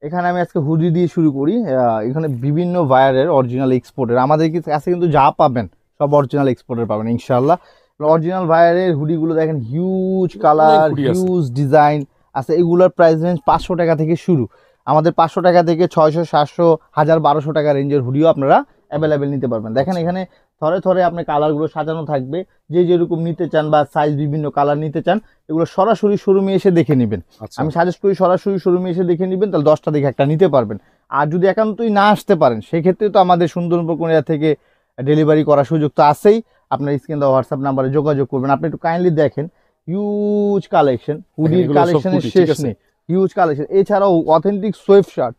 এখানে আমি আজকে হুডি দিয়ে শুরু করি। এখানে বিভিন্ন ভায়ারের অরিজিনাল এক্সপোর্টের আমাদের কাছে কিন্তু যা পাবেন সব অরিজিনাল এক্সপোর্টের পাবেন ইনশাআল্লাহ। অরিজিনাল ভায়ারের হুডিগুলো দেখেন, হিউজ কালার, হিউজ ডিজাইন আছে। এগুলোর প্রাইস রেঞ্জ 500 টাকা থেকে শুরু। আমাদের 500 টাকা থেকে 600, 700, 1000, 1200 টাকা রেঞ্জের হুডিও আপনারা অ্যাভেলেবেল নিতে পারবেন। দেখেন এখানে থরে থরে আপনার কালারগুলো সাজানো থাকবে, যে যেরকম নিতে চান বা সাইজ বিভিন্ন কালার নিতে চান এগুলো সরাসরি শোরুমে এসে দেখে নেবেন। আমি সাজেস্ট করি সরাসরি শোরুমে এসে দেখে নেবেন, তাহলে 10টা দেখে একটা নিতে পারবেন। আর যদি একান্তই না আসতে পারেন সেক্ষেত্রে তো আমাদের সুন্দরবন কোরিয়া থেকে ডেলিভারি করার সুযোগ তো আছেই। আপনার স্ক্রিন দেওয়া হোয়াটসঅ্যাপ নাম্বারে যোগাযোগ করবেন। আপনি একটু কাইন্ডলি দেখেন, হিউজ কালেকশন, হুডির কালেকশনের শেষ নেই, হিউজ কালেকশন। এছাড়াও অথেন্টিক সোয়েফ শার্ট,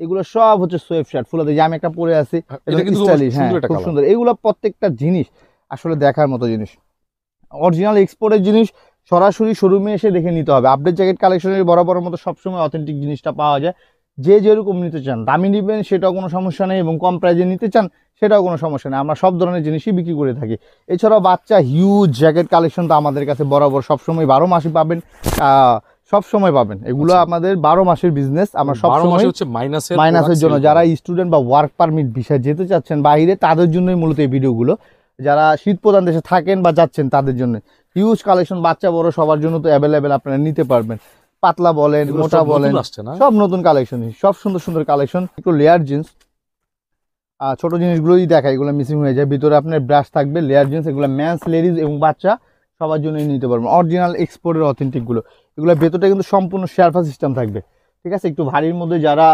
এগুলো সব হচ্ছে সোয়েফ শার্ট ফুলাতে, যে আমি একটা পরে আছি স্টাইলিশ, হ্যাঁ খুব সুন্দর। এগুলো প্রত্যেকটা জিনিস আসলে দেখার মতো জিনিস, অরিজিনাল এক্সপোর্টের জিনিস সরাসরি শোরুমে এসে দেখে নিতে হবে। আপডেট জ্যাকেট কালেকশনের বরাবর মতো সবসময় অথেন্টিক জিনিসটা পাওয়া যায়। যে যেরকম নিতে চান, দামি নেবেন সেটাও কোনো সমস্যা নেই, এবং কম প্রাইজে নিতে চান সেটাও কোনো সমস্যা নেই। আমরা সব ধরনের জিনিসই বিক্রি করে থাকি। এছাড়াও বাচ্চা হিউজ জ্যাকেট কালেকশন তো আমাদের কাছে বরাবর সবসময় 12 মাসই পাবেন, সব সময় পাবেন। এগুলো আমাদের 12 মাসের বিজনেস। আমরা সবসময় হচ্ছে মাইনাসের জন্য, যারা স্টুডেন্ট বা ওয়ার্ক পারমিট ভিসায় যেতে চাচ্ছেন বাইরে, তাদের জন্যই মূলত এই ভিডিওগুলো। যারা শীত প্রধান দেশে থাকেন বা যাচ্ছেন তাদের জন্য হিউজ কালেকশন, বাচ্চা বড় সবার জন্য তো অ্যাভেলেবেল আপনারা নিতে পারবেন। পাতলা বলেন, মোটা বলেন, সব নতুন কালেকশন, সব সুন্দর সুন্দর কালেকশন। একটু লেয়ার জিন্স, ছোট জিনিসগুলোই দেখায়, এগুলো মিসিং হয়ে যায়। ভিতরে আপনার ব্রাশ থাকবে, লেয়ার জিন্স, এগুলো ম্যানস, লেডিজ এবং বাচ্চা সবার জন্যই নিতে পারবেন। অরিজিনাল এক্সপোর্টের অথেন্টিকগুলো, এগুলো ভেতরটা কিন্তু সম্পূর্ণ শেরফা সিস্টেম থাকবে, ঠিক আছে। একটু ভারীর মধ্যে যারা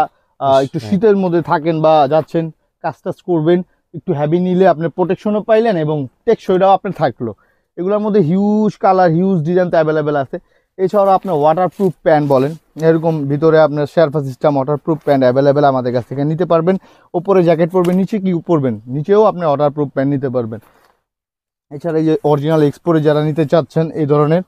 একটু শীতের মধ্যে থাকেন বা যাচ্ছেন, কাজ টাজ করবেন, একটু হ্যাভি নিলে আপনার প্রোটেকশনও পাইলেন এবং টেকসইটাও আপনার থাকলো। এগুলোর মধ্যে হিউজ কালার, হিউজ ডিজাইন তো অ্যাভেলেবেল আছে। এছাড়াও আপনার ওয়াটারপ্রুফ প্যান্ট বলেন, এরকম ভিতরে আপনার শেরফা সিস্টেম ওয়াটারপ্রুফ প্যান্ট অ্যাভেলেবেল আমাদের কাছ থেকে নিতে পারবেন। ওপরে জ্যাকেট পরবেন, নিচে কি পরবেন, নিচেও আপনি ওয়াটারপ্রুফ প্যান্ট নিতে পারবেন। এছাড়া এই যে অরিজিনাল এক্সপোর্টে যারা নিতে চাচ্ছেন এই ধরনের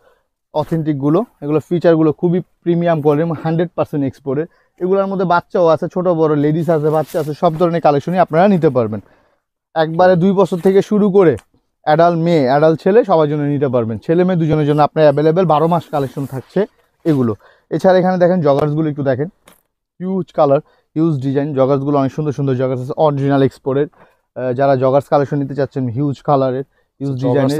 অথেন্টিকগুলো, এগুলো ফিচারগুলো খুবই প্রিমিয়াম কোয়ালিটি, 100% এক্সপোর্টের। এগুলোর মধ্যে বাচ্চাও আছে, ছোট বড়, লেডিস আছে, বাচ্চা আছে, সব ধরনের কালেকশনই আপনারা নিতে পারবেন। একবারে 2 বছর থেকে শুরু করে অ্যাডাল্ট মেয়ে, অ্যাডাল্ট ছেলে সবার জন্য নিতে পারবেন। ছেলে মেয়ে দুজনের জন্য আপনার অ্যাভেলেবেল 12 মাস কালেকশন থাকছে এগুলো। এছাড়া এখানে দেখেন জগার্সগুলো একটু দেখেন, হিউজ কালার, হিউজ ডিজাইন। জগার্সগুলো অনেক সুন্দর সুন্দর জগার্স আছে অরিজিনাল এক্সপোর্টের। যারা জগার্স কালেকশন নিতে চাচ্ছেন হিউজ কালারের, হিউজ ডিজাইনের,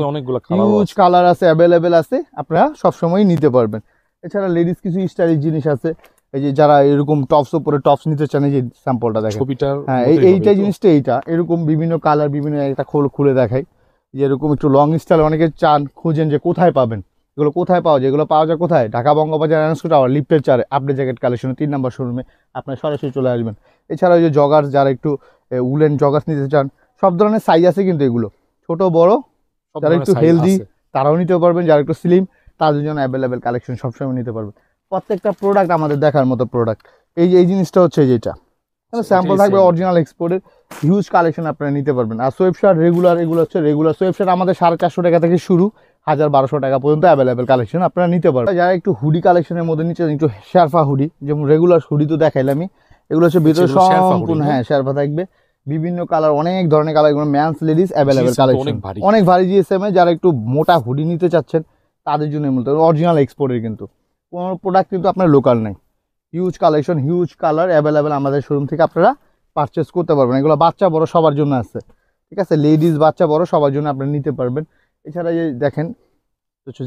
হিউজ কালার আছে, অ্যাভেলেবেল আছে, আপনারা সবসময় নিতে পারবেন। এছাড়া লেডিস কিছু স্টাইলিশ জিনিস আছে, এই যে যারা এরকম টপস উপরে টপস নিতে চান, এই যে স্যাম্পলটা দেখেন, হ্যাঁ এইটা জিনিসটা, এইটা এরকম বিভিন্ন কালার, বিভিন্ন একটা খুলে দেখাই, যে এরকম একটু লং স্টাইল অনেকে চান, খুঁজেন যে কোথায় পাবেন, এগুলো কোথায় পাওয়া যায়। এগুলো পাওয়া যায় কোথায়? ঢাকা বঙ্গবাজার এনএসকে টাওয়ার লিফটের 4 আপডেট জ্যাকেট কালেকশনে 3 নম্বর শোরুমে আপনার সরাসরি চলে আসবেন। এছাড়া ওই যে জগার্স, যারা একটু উলেন জগার্স নিতে চান, সব ধরনের সাইজ আছে কিন্তু এগুলো, ছোট বড়, যারা একটু হেলদি তারাও নিতে পারবেন, যারা একটু স্লিম তাদের জন্য অ্যাভেলেবেল কালেকশন সবসময় নিতে পারবেন। প্রত্যেকটা প্রোডাক্ট আমাদের দেখার মতো প্রোডাক্ট। এই জিনিসটা হচ্ছে যেটা স্যাম্পল থাকবে অরিজিনাল এক্সপোর্টের, হিউজ কালেকশন আপনারা নিতে পারবেন। আর সোয়েব শার্ট রেগুলার, এগুলো হচ্ছে রেগুলার সোয়েব শার্ট আমাদের 450 টাকা থেকে শুরু, 1000-1200 টাকা পর্যন্ত অ্যাভেলেবেল কালেকশন আপনারা নিতে পারবেন। যারা একটু হুডি কালেকশনের মধ্যে নিচ্ছে, একটু শেরফা হুডি, যেমন রেগুলার হুডি তো দেখাইলামই, এগুলো হচ্ছে ভিতরে সম্পূর্ণ হ্যাঁ শেরফা থাকবে, বিভিন্ন কালার, অনেক ধরনের কালার, এগুলো ম্যানস লেডিস অ্যাভেলেবেল কালেকশন, অনেক ভারী জিএসএম এ। যারা একটু মোটা হুডি নিতে চাচ্ছেন তাদের জন্য মূলত অরিজিনাল এক্সপোর্টের, কিন্তু কোনো প্রোডাক্ট কিন্তু আপনার লোকাল নাই। Huge collection, huge colour available আমাদের শোরুম থেকে আপনারা পারচেস করতে পারবেন। এগুলো বাচ্চা বড় সবার জন্য আছে, ঠিক আছে, লেডিস বাচ্চা বড় সবার জন্য আপনারা নিতে পারবেন। এছাড়া যে দেখেন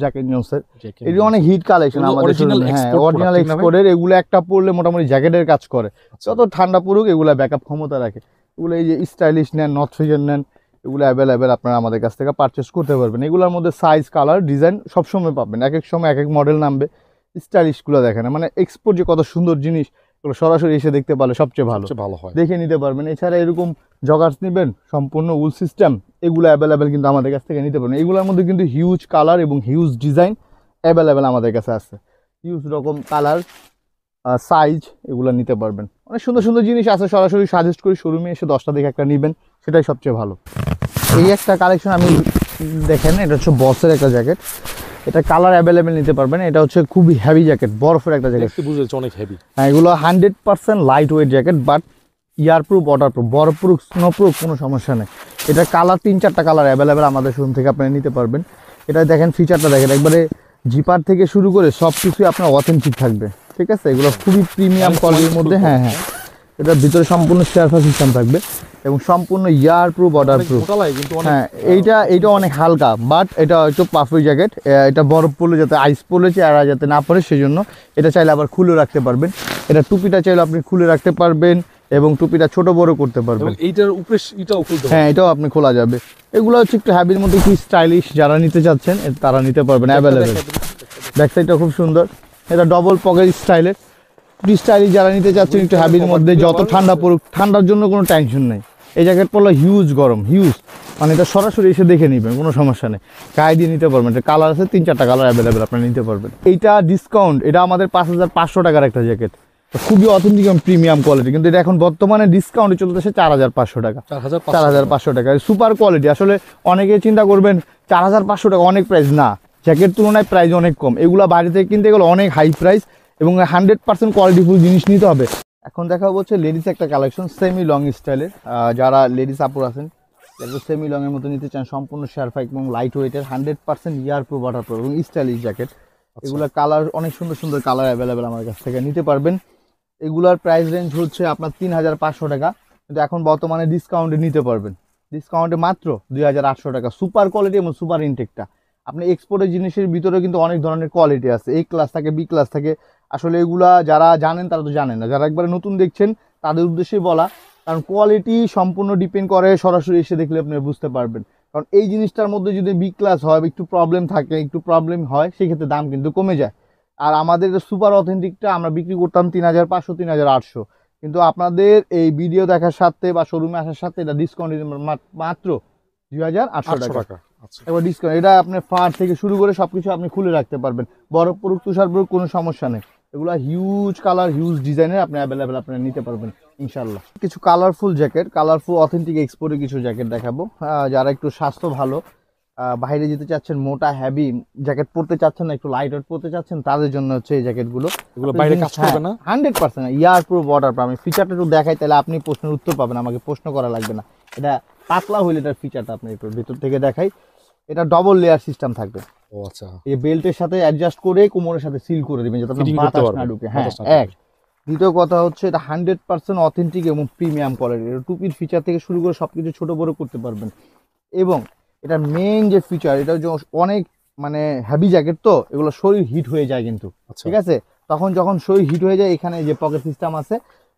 জ্যাকেট জোন্সের, এগুলো অনেক হিট কালেকশন আমাদের, হ্যাঁ অরিজিনাল এক্সপোর্টের। এগুলো একটা পরলে মোটামুটি জ্যাকেটের কাজ করে, যত ঠান্ডা পড়ুক এগুলো ব্যাকআপ ক্ষমতা রাখে। এগুলো এই যে স্টাইলিশ নেন, নর্থ ফিজার নেন, এগুলো অ্যাভেলেবেল আপনারা আমাদের কাছ থেকে পারচেস করতে পারবেন। এগুলোর মধ্যে সাইজ, কালার, ডিজাইন সবসময় পাবেন, এক এক সময় এক এক মডেল নামবে। স্টাইলিশগুলো দেখেন, মানে এক্সপোর্ট যে কত সুন্দর জিনিস, এগুলো সরাসরি এসে দেখতে পারলে সবচেয়ে ভালো হয়, দেখে নিতে পারবেন। এছাড়া এরকম জগার্স নেবেন সম্পূর্ণ উল সিস্টেম, এগুলো অ্যাভেলেবেল কিন্তু আমাদের কাছ থেকে নিতে পারবেন। এগুলোর মধ্যে কিন্তু হিউজ কালার এবং হিউজ ডিজাইন অ্যাভেলেবেল আমাদের কাছে আছে, হিউজ রকম কালার, সাইজ, এগুলো নিতে পারবেন। অনেক সুন্দর সুন্দর জিনিস আছে, সরাসরি সাজেস্ট করি শোরুমে এসে 10টা দেখে একটা নেবেন, সেটাই সবচেয়ে ভালো। এই একটা কালেকশন আমি দেখেন, এটা হচ্ছে বসের একটা জ্যাকেট, এটা কালার অ্যাভেলেবেল নিতে পারবেন। এটা হচ্ছে খুবই হেভি জ্যাকেট, বরফের একটা জ্যাকেট, অনেক হেভি। হ্যাঁ এগুলো 100% light weight jacket, but earproof, waterproof, বরফপ্রুফ, স্নোপ্রুফ, কোনো সমস্যা নেই। এটা কালার 3-4টা কালার অ্যাভেলেবেল আমাদের শোরুম থেকে আপনারা নিতে পারবেন। এটা দেখেন ফিচারটা দেখেন, একবারে জিপার থেকে শুরু করে সব কিছুই আপনার অথেন্টিক থাকবে, ঠিক আছে, এগুলো খুবই প্রিমিয়াম কোয়ালিটির মধ্যে। হ্যাঁ হ্যাঁ, এটার ভিতরে সম্পূর্ণ শেরফা সিস্টেম থাকবে এবং সম্পূর্ণ ইয়ার প্রুফ, ওয়াটার প্রুফ। হ্যাঁ, এইটা অনেক হালকা, বাট এটা একটু পাফি জ্যাকেট। এটা বরফ পড়লে যাতে আইস পড়লে চেহারা যাতে না পড়ে সেই জন্য এটা চাইলে আবার খুলে রাখতে পারবেন। এটা টুপিটা চাইলে আপনি খুলে রাখতে পারবেন এবং টুপিটা ছোট বড় করতে পারবেন। এইটার উপরে এটাও খুলতে, হ্যাঁ এটাও আপনি খোলা যাবে। এগুলো হচ্ছে একটু হ্যাবির মধ্যে কি স্টাইলিশ, যারা নিতে চাচ্ছেন তারা নিতে পারবেন, অ্যাভেলেবেল। ব্যাক সাইডটা খুব সুন্দর, এটা ডবল পকেট স্টাইলের। স্টাইলিশ যারা নিতে চাচ্ছেন একটু হ্যাবির মধ্যে, যত ঠান্ডা পড়ুক ঠান্ডার জন্য কোনো টেনশন নেই। এই জ্যাকেট পরলে হিউজ গরম, হিউজ, মানে এটা সরাসরি এসে দেখে নেবেন, কোনো সমস্যা নেই, গায়ে দিয়ে নিতে পারবেন। এটা কালার আছে 3-4টা কালার অ্যাভেলেবেল, আপনি নিতে পারবেন। এইটা ডিসকাউন্ট, এটা আমাদের 5500 টাকার একটা জ্যাকেট, খুবই অথেন্টিক এবং প্রিমিয়াম কোয়ালিটি, কিন্তু এটা এখন বর্তমানে ডিসকাউন্টে চলতেছে 4500 টাকা। 4500 টাকা সুপার কোয়ালিটি। আসলে অনেকে চিন্তা করবেন 4500 টাকা অনেক প্রাইস, না, জ্যাকেট তুলনায় প্রাইস অনেক কম। এগুলা বাইরে থেকে কিনতে গেলে অনেক হাই প্রাইস এবং 100% কোয়ালিটিফুল জিনিস নিতে হবে। এখন দেখা হচ্ছে লেডিস একটা কালেকশন, সেমি লং স্টাইলের। যারা লেডিস আপুর আছেন, যারা সেমি লং এর মতো নিতে চান, সম্পূর্ণ শেরফা এবং লাইট ওয়েটের 100% ইয়ার প্রুফ, ওয়াটার প্রুফ এবং স্টাইলিশ জ্যাকেট। এগুলা কালার অনেক সুন্দর সুন্দর কালার অ্যাভেলেবেল আমার কাছ থেকে নিতে পারবেন। এগুলার প্রাইস রেঞ্জ হচ্ছে আপনার 3500 টাকা, কিন্তু এখন বর্তমানে ডিসকাউন্টে নিতে পারবেন, ডিসকাউন্টে মাত্র 2800 টাকা। সুপার কোয়ালিটি এবং সুপার ইনটেকটা। আপনি এক্সপোর্টের জিনিসের ভিতরে কিন্তু অনেক ধরনের কোয়ালিটি আছে, A ক্লাস থাকে, B ক্লাস থাকে। আসলে এগুলা যারা জানেন তারা তো জানেন না, যারা একবারে নতুন দেখছেন তাদের উদ্দেশ্যেই বলা, কারণ কোয়ালিটি সম্পূর্ণ ডিপেন্ড করে, সরাসরি এসে দেখলে আপনি বুঝতে পারবেন। কারণ এই জিনিসটার মধ্যে যদি B ক্লাস হয়, একটু প্রবলেম থাকে, একটু প্রবলেম হয়, সেক্ষেত্রে দাম কিন্তু কমে যায়। আর আমাদের সুপার অথেন্টিকটা আমরা বিক্রি করতাম 3500, 3800, কিন্তু আপনাদের এই ভিডিও দেখার সাথে বা শোরুমে আসার সাথে এটা ডিসকাউন্ট মাত্র 2800 টাকা। এবার ডিসকাউন্ট, এটা আপনার ফার থেকে শুরু করে সবকিছু আপনি খুলে রাখতে পারবেন, বরফ পড়ুক তুষার পড়ুক কোনো সমস্যা নেই। এগুলো হিউজ কালার, হিউজ ডিজাইনের আপনি অ্যাভেলেবেল আপনারা নিতে পারবেন ইনশাল্লাহ। কিছু কালারফুল জ্যাকেট, কালারফুল অথেন্টিক এক্সপোর্টের কিছু জ্যাকেট দেখাবো। যারা একটু স্বাস্থ্য ভালো, বাইরে যেতে চাচ্ছেন, মোটা হ্যাভি জ্যাকেট পরতে চাচ্ছেন না, একটু লাইট ওয়েট পরতে চাচ্ছেন, তাদের জন্য হচ্ছে এই জ্যাকেটগুলো। এগুলো বাইরে কাজ করবে না, 100% ইয়ার প্রুফ, ওয়াটার প্রুফ। আমি ফিচারটা একটু দেখাই, তাহলে আপনি প্রশ্নের উত্তর পাবেন, আমাকে প্রশ্ন করা লাগবে না। এটা পাতলা হইলে এটার ফিচারটা আপনি একটু ভিতর থেকে দেখাই। এটা ডবল লেয়ার সিস্টেম থাকবে। ও আচ্ছা, এই বেল্টের সাথে অ্যাডজাস্ট করে কোমরের সাথে সিল করে দিবেন যাতে আপনার বাতাস না ঢুকে। হ্যাঁ, এক। দ্বিতীয় কথা হচ্ছে এটা 100% অথেন্টিক এবং প্রিমিয়াম কোয়ালিটি। টুপির ফিচার থেকে শুরু করে সবকিছু ছোট বড় করতে পারবেন। এবং এটার মেইন যে ফিচার, এটা হচ্ছে অনেক মানে হেভি জ্যাকেট, তো এগুলো শরীর হিট হয়ে যায় কিন্তু, ঠিক আছে। তখন যখন শরীর হিট হয়ে যায়, এখানে যে পকেট সিস্টেম আছে,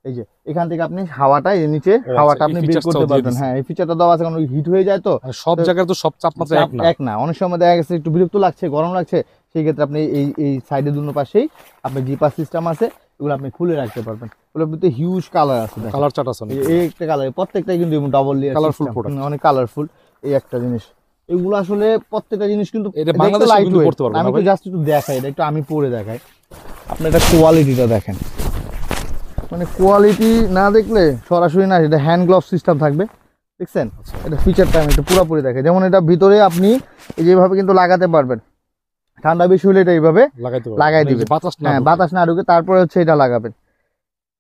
এই যে এখান থেকে আপনি হাওয়াটা এই নিচে হাওয়াটা আপনি বের করতে পারবেন। হ্যাঁ, এই ফিচারটা দেওয়া আছে, কারণ হিট হয়ে যায় তো সব জায়গায় তো সব চাপমাত্রা এক না, অনেক সময় দেখা গেছে একটু বিরক্ত লাগছে, গরম লাগছে, সেই ক্ষেত্রে আপনি এই সাইডে দুনো পাশেই আপনার জিপার সিস্টেম আছে, এগুলো আপনি খুলে রাখতে পারবেন। এগুলোর ভিতরে হিউজ কালার আছে, কালার চার্ট আছে, এই একটা কালার, প্রত্যেকটাই কিন্তু ডাবল লেয়ার কালারফুল, অনেক কালারফুল। এই একটা জিনিস, এগুলো আসলে প্রত্যেকটা জিনিস কিন্তু আমি তো জাস্ট একটু দেখাই, এটা একটু আমি পরে দেখাই, আপনি এটা কোয়ালিটিটা দেখেন। মানে কোয়ালিটি না দেখলে সরাসরি না, এটা হ্যান্ড গ্লাভ সিস্টেম থাকবে, দেখছেন। এটা ফিচারটা আমি একটু পুরোপুরি দেখাই। যেমন এটা ভিতরে আপনি এই যেভাবে কিন্তু লাগাতে পারবেন, ঠান্ডা বেশি হলে এটা এইভাবে লাগাই দিবেন, হ্যাঁ বাতাস না ঢুকে, তারপরে হচ্ছে এটা লাগাবেন।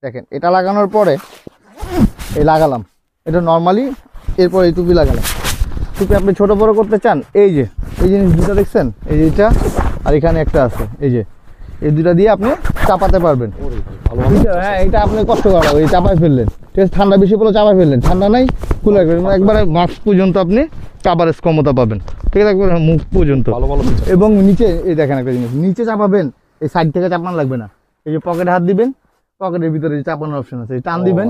দেখেন, এটা লাগানোর পরে এই লাগালাম, এটা নর্মালি, এরপর এই টুপি লাগালাম। টুপি আপনি ছোট বড় করতে চান, এই যে এই জিনিস দুটো দেখছেন, এই যে এটা আর এখানে একটা আছে, এই যে এই দুটা দিয়ে আপনি চাপাতে পারবেন। হ্যাঁ, এটা আপনি কষ্ট করা, এই চাপায় ফেললেন, ঠিক আছে, ঠান্ডা বেশি পড়লে চাপায় ফেললেন, ঠান্ডা নাই খুলে রাখবেন, একবারে মাস্ক পর্যন্ত আপনি চাপারের ক্ষমতা পাবেন, ঠিক আছে, একবারে মুখ পর্যন্ত। এবং নিচে এই দেখেন একটা জিনিস, নিচে চাপাবেন, এই সাইড থেকে চাপানো লাগবে না, এই যে পকেটে হাত দিবেন, পকেটের ভিতরে যে চাপানোর অপশন আছে, টান দিবেন,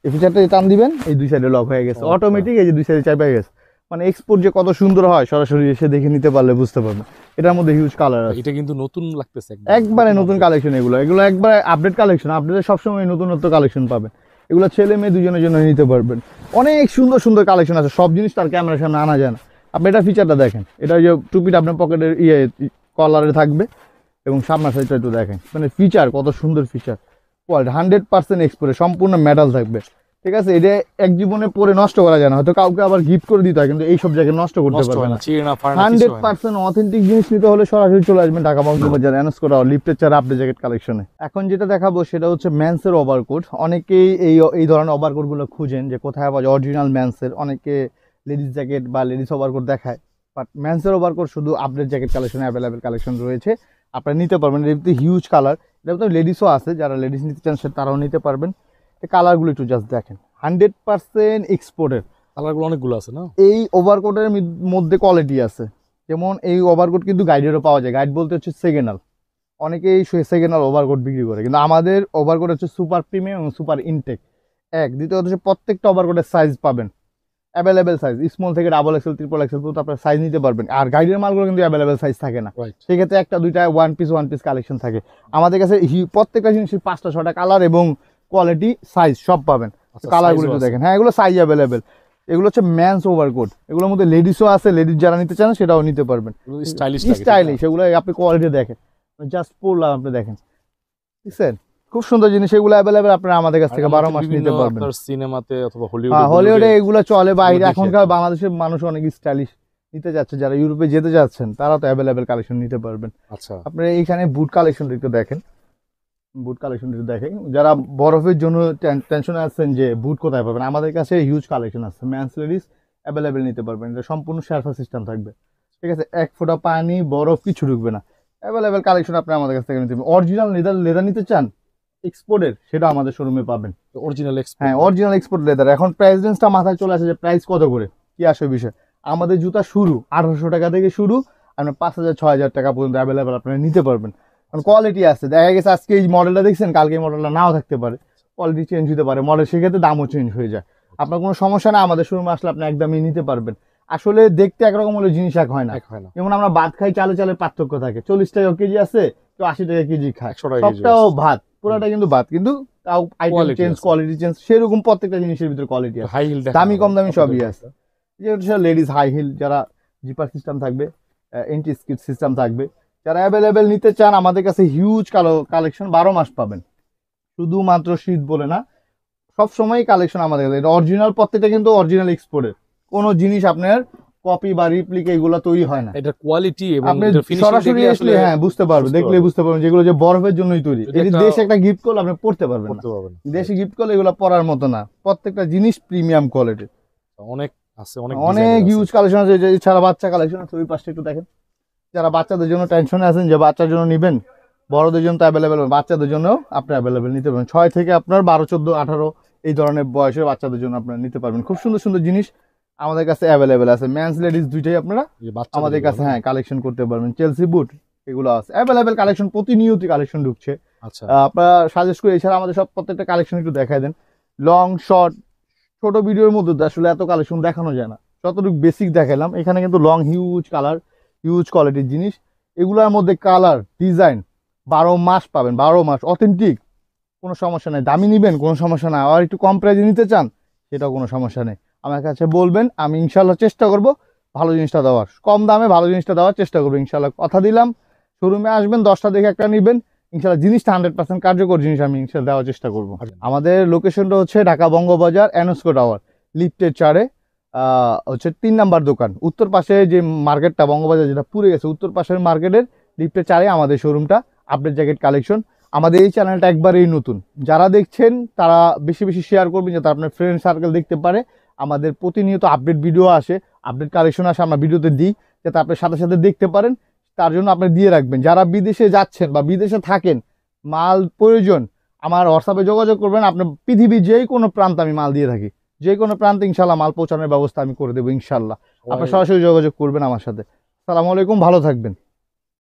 এই ফিচারটা টান দিবেন, এই দুই সাইডে লক হয়ে গেছে অটোমেটিক, এই যে দুই সাইডে চাপা গেছে। মানে এক্সপোর্ট যে কত সুন্দর হয়, সরাসরি এসে দেখে নিতে পারলে বুঝতে পারবেন। এটার মধ্যে হিউজ কালার আছে, এটা কিন্তু নতুন লাগতেছে, একবারে নতুন কালেকশন। এগুলো একবারে আপডেট কালেকশন, আপডেটে সবসময় নতুনত্ব কালেকশন পাবেন। এগুলো ছেলে মেয়ে দুজনের জন্য নিতে পারবেন। অনেক সুন্দর সুন্দর কালেকশন আছে, সব জিনিস তার ক্যামেরার সামনে আনা যায় না। আপনি এটা ফিচারটা দেখেন, এটা যে টুপিটা আপনার পকেটের কলারে থাকবে এবং সামনের সাইডটা একটু দেখেন, মানে ফিচার কত সুন্দর ফিচার, 100% এক্সপোর্টে, সম্পূর্ণ মেটাল থাকবে, ঠিক আছে। এটা এক জীবনে পরে নষ্ট করা যায় না, হয়তো কাউকে আবার গিফট করে দিতে হয়, কিন্তু এইসব জায়গায় নষ্ট করতে পারবে না। 100% অথেন্টিক জিনিস নিতে হলে সরাসরি চলে আসবেন ঢাকা বাজার এনএস করা লিফটের চার আপডেট জ্যাকেট কালেকশনে। এখন যেটা দেখাবো সেটা হচ্ছে মেন্সের ওভারকোট। অনেকেই এই ধরনের ওভারকোটগুলো খুঁজেন যে কোথায় পাওয়া যায় অরিজিনাল মেন্সের। অনেকে লেডিস জ্যাকেট বা লেডিস ওভারকোট দেখায়, বাট মেন্সের ওভারকোট শুধু আপডেট জ্যাকেট কালেকশনে অ্যাভেলেবেল কালেকশন রয়েছে, আপনারা নিতে পারবেন। এর ভিতরে হিউজ কালার, এটা লেডিসও আছে, যারা লেডিস নিতে চান তারাও নিতে পারবেন। কালারগুলো একটু জাস্ট দেখেন, 100% এক্সপোর্টের। কালারগুলো অনেকগুলো আছে না? এই ওভারকোটের মধ্যে কোয়ালিটি আছে, যেমন এই ওভারকোট কিন্তু গাইডেরও পাওয়া যায়। গাইড বলতে হচ্ছে সেকেন্ডাল, অনেকেই সেকেন্ডাল ওভারকোট বিক্রি করে, কিন্তু আমাদের ওভারকোট হচ্ছে সুপার প্রিমিয়াম এবং সুপার ইনটেক। দ্বিতীয়ত হচ্ছে প্রত্যেকটা ওভারকোটের সাইজ পাবেন, অ্যাভেলেবেল সাইজ, স্মল থেকে ডাবল এক্সেল, ট্রিপল এক্সেল পর্যন্ত আপনার সাইজ নিতে পারবেন। আর গাইডের মালগুলো কিন্তু অ্যাভেলেবেল সাইজ থাকে না, সেক্ষেত্রে একটা দুইটা ওয়ান পিস কালেকশন থাকে। আমাদের কাছে প্রত্যেকটা জিনিসের 5টা-6টা কালার এবং কোয়ালিটি সাইজ সব পাবেন। কালারগুলো একটু দেখেন, হ্যাঁ এগুলো সাইজ অ্যাভেলেবেল। এগুলো হচ্ছে ম্যানস ওভারকোট, এগুলোর মধ্যে লেডিসও আছে, লেডিস যারা নিতে চান সেটাও নিতে পারবেন। স্টাইলিশ, এগুলো আপনি কোয়ালিটি দেখেন, জাস্ট পরলাম আপনি দেখেন, বুঝছেন? খুব সুন্দর জিনিস, এগুলো অ্যাভেলেবেল আপনারা আমাদের কাছ থেকে 12 মাস নিতে পারবেন। সিনেমাতে অথবা হলিউডে এগুলো চলে, বাইরে এখনকার বাংলাদেশের মানুষ অনেক স্টাইলিশ নিতে যাচ্ছে, যারা ইউরোপে যেতে যাচ্ছেন তারা তো অ্যাভেলেবেল কালেকশন নিতে পারবেন। আচ্ছা, আপনি এইখানে বুট কালেকশন একটু দেখেন, যারা বরফের জন্য টেনশনে আছেন যে বুট কোথায় পাবেন, আমাদের কাছে হিউজ কালেকশন আছে, ম্যানস লেডিস অ্যাভেলেবেল নিতে পারবেন। এটা সম্পূর্ণ শেরফা সিস্টেম থাকবে, ঠিক আছে? 1 ফোঁটা পানি বরফ কিছু ঢুকবে না, অ্যাভেলেবেল কালেকশন আপনি আমাদের কাছ থেকে নিতে পারবেন। অরিজিনাল লেদার নিতে চান এক্সপোর্টের, সেটা আমাদের শোরুমে পাবেন। অরিজিনাল হ্যাঁ, অরিজিনাল এক্সপোর্ট লেদার। এখন প্রাইস রেঞ্জটা মাথায় চলে আসে যে প্রাইস কত করে, কি আসে বিষয়। আমাদের জুতা শুরু 1800 টাকা থেকে শুরু, আপনার 5000-6000 টাকা পর্যন্ত অ্যাভেলেবেল আপনারা নিতে পারবেন। কারণ কোয়ালিটি আছে, দেখা গেছে আজকে এই মডেলটা দেখছেন, কালকে এই মডেলটা নাও থাকতে পারে, কোয়ালিটি চেঞ্জ হতে পারে মডেল, সেক্ষেত্রে দামও চেঞ্জ হয়ে যায়। আপনার কোনো সমস্যা না, আমাদের শোরুমে আসলে আপনি একদমই নিতে পারবেন। আসলে দেখতে একরকম হলে জিনিস এক হয় না। যেমন আমরা ভাত খাই, চালে চালে পার্থক্য থাকে, 40 টাকা কেজি আছে, কেউ 80 টাকা কেজি খায়, সবটাও ভাত, পুরাটা কিন্তু ভাত, কিন্তু তাও আইটেম চেঞ্জ, কোয়ালিটি চেঞ্জ, সেরকম প্রত্যেকটা জিনিসের ভিতরে কোয়ালিটি আছে, দামি কম দামি সবই আছে। যেটা লেডিস হাই হিল, যারা জিপার সিস্টেম থাকবে, এন্টি স্কিট সিস্টেম থাকবে, যারা অ্যাভেলেবেল নিতে চান আমাদের কাছে হিউজ কালেকশন 12 মাস পাবেন। শুধুমাত্র শীত বলে না, সব সময় কালেকশন আমাদের কাছে। এটা অরিজিনাল, প্রত্যেকটা কিন্তু অরিজিনাল এক্সপোর্টের, কোনো জিনিস আপনার কপি বা রিপ্লিক এগুলো তৈরি হয় না। এটা কোয়ালিটি এবং আপনি সরাসরি আসলে হ্যাঁ বুঝতে পারবেন, দেখলে বুঝতে পারবেন যেগুলো যে বরফের জন্যই তৈরি। এই দেশে একটা গিফট করলে আপনি পড়তে পারবেন না, দেশে গিফট করলে এগুলো পরার মতো না। প্রত্যেকটা জিনিস প্রিমিয়াম কোয়ালিটির, অনেক হিউজ কালেকশন আছে। এছাড়া বাচ্চা কালেকশন আছে, ওই পাশটা একটু দেখেন। যারা বাচ্চাদের জন্য টেনশনে আছেন যে বাচ্চার জন্য নেবেন, বড়দের জন্য তো অ্যাভেলেবেল, বাচ্চাদের জন্য আপনি অ্যাভেলেবেল নিতে পারবেন। 6 থেকে আপনার 12, 14, 18 এই ধরনের বয়সের বাচ্চাদের জন্য আপনারা নিতে পারবেন। খুব সুন্দর সুন্দর জিনিস আমাদের কাছে অ্যাভেলেবেল আছে, ম্যানস লেডিস দুইটাই আপনারা আমাদের কাছে হ্যাঁ কালেকশন করতে পারবেন। চেলসি বুট এগুলো আছে অ্যাভেলেবেল কালেকশন, প্রতিনিয়ত কালেকশন ঢুকছে। আপনারা সাজেস্ট করে, এছাড়া আমাদের সব প্রত্যেকটা কালেকশন একটু দেখায় দেন। লং শর্ট ছোট ভিডিওর মধ্যে আসলে এত কালেকশন দেখানো যায় না, যতটুকু বেসিক দেখালাম। এখানে কিন্তু লং হিউজ কালার, হিউজ কোয়ালিটির জিনিস, এগুলোর মধ্যে কালার ডিজাইন 12 মাস পাবেন, 12 মাস অথেন্টিক, কোনো সমস্যা নেই। দামি নিবেন কোনো সমস্যা না, আর একটু কম প্রাইসে নিতে চান সেটাও কোনো সমস্যা নেই, আমার কাছে বলবেন, আমি ইনশাল্লাহ চেষ্টা করব ভালো জিনিসটা দেওয়ার, কম দামে ভালো জিনিসটা দেওয়ার চেষ্টা করবো ইনশাল্লাহ। কথা দিলাম, শোরুমে আসবেন 10টা দেখে একটা নিবেন, ইনশাল্লাহ জিনিসটা 100% কার্যকর জিনিস আমি ইনশাল্লাহ দেওয়ার চেষ্টা করবো। আমাদের লোকেশনটা হচ্ছে ঢাকা বঙ্গবাজার এনস্কো টাওয়ার লিফটের 4-এ, হচ্ছে 3 নাম্বার দোকান। উত্তর পাশে যে মার্কেটটা বঙ্গবাজার যেটা পুড়ে গেছে, উত্তর পাশের মার্কেটের লিফটের 4-এ আমাদের শোরুমটা, আপডেট জ্যাকেট কালেকশন। আমাদের এই চ্যানেলটা একবারেই নতুন, যারা দেখছেন তারা বেশি বেশি শেয়ার করবেন, যাতে আপনার ফ্রেন্ড সার্কেল দেখতে পারে। আমাদের প্রতিনিয়ত আপডেট ভিডিও আসে, আপডেট কালেকশন আসে, আমরা ভিডিওতে দিই, যাতে আপনি সাথে সাথে দেখতে পারেন। তার জন্য আপনি দিয়ে রাখবেন। যারা বিদেশে যাচ্ছেন বা বিদেশে থাকেন, মাল প্রয়োজন, আমার হোয়াটসঅ্যাপে যোগাযোগ করবেন। আপনার পৃথিবীর যে কোনো প্রান্তে আমি মাল দিয়ে থাকি, যে কোনো প্রান্তে ইনশাল্লাহ মাল পৌঁছানোর ব্যবস্থা আমি করে দেবো ইনশাল্লাহ। আপনি সরাসরি যোগাযোগ করবেন আমার সাথে। আসসালামু আলাইকুম, ভালো থাকবেন।